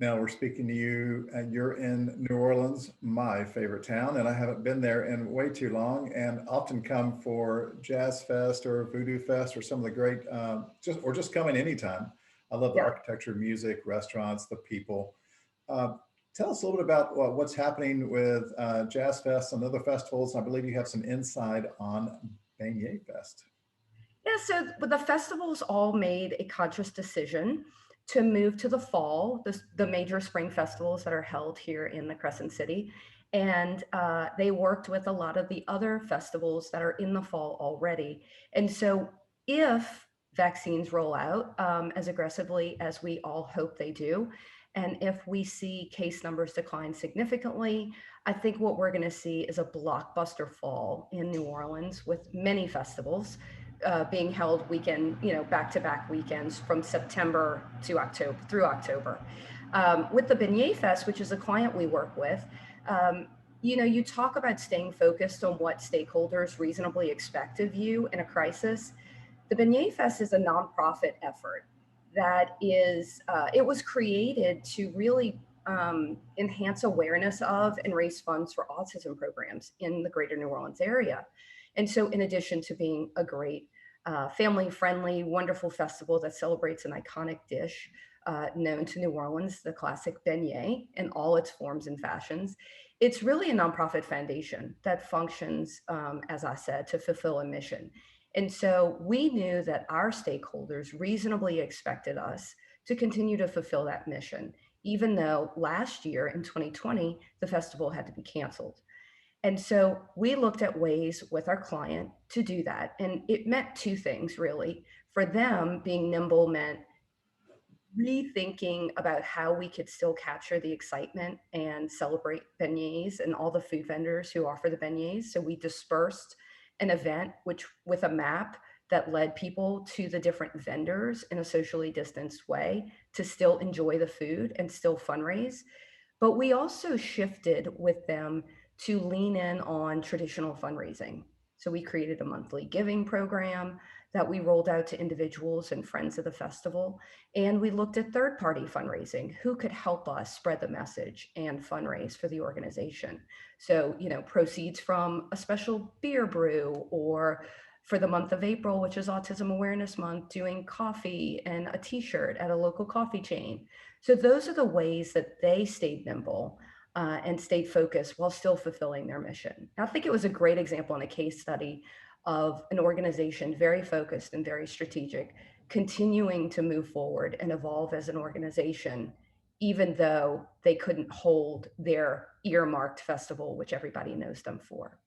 Now we're speaking to you, and you're in New Orleans, my favorite town, and I haven't been there in way too long, and often come for Jazz Fest or Voodoo Fest or some of the great, just coming anytime. I love the Yeah. architecture, music, restaurants, the people. Uh, Tell us a little bit about what's happening with Jazz Fest and other festivals. I believe you have some insight on Beignet Fest. Yeah, so but the festivals all made a conscious decision to move to the fall, the major spring festivals that are held here in the Crescent City. And they worked with a lot of the other festivals that are in the fall already. And so if vaccines roll out as aggressively as we all hope they do, and if we see case numbers decline significantly, I think what we're going to see is a blockbuster fall in New Orleans with many festivals being held weekend, back to back weekends from September to October through October. With the Beignet Fest, which is a client we work with, um, you talk about staying focused on what stakeholders reasonably expect of you in a crisis. The Beignet Fest is a nonprofit effort that it was created to really enhance awareness of and raise funds for autism programs in the greater New Orleans area. And so, in addition to being a great family friendly, wonderful festival that celebrates an iconic dish known to New Orleans, the classic beignet in all its forms and fashions. It's really a nonprofit foundation that functions, as I said, to fulfill a mission. And so we knew that our stakeholders reasonably expected us to continue to fulfill that mission, even though last year in 2020, the festival had to be canceled. And so we looked at ways with our client to do that. And it meant two things really. For them, being nimble meant rethinking about how we could still capture the excitement and celebrate beignets and all the food vendors who offer the beignets. So we dispersed an event which with a map that led people to the different vendors in a socially distanced way to still enjoy the food and still fundraise. But we also shifted with them to lean in on traditional fundraising. So we created a monthly giving program that we rolled out to individuals and friends of the festival. And we looked at third party fundraising, who could help us spread the message and fundraise for the organization. So, proceeds from a special beer brew, or for the month of April, which is Autism Awareness Month, doing coffee and a t shirt at a local coffee chain. So those are the ways that they stayed nimble and stayed focused while still fulfilling their mission. I think it was a great example and a case study of an organization very focused and very strategic, continuing to move forward and evolve as an organization, even though they couldn't hold their earmarked festival, which everybody knows them for.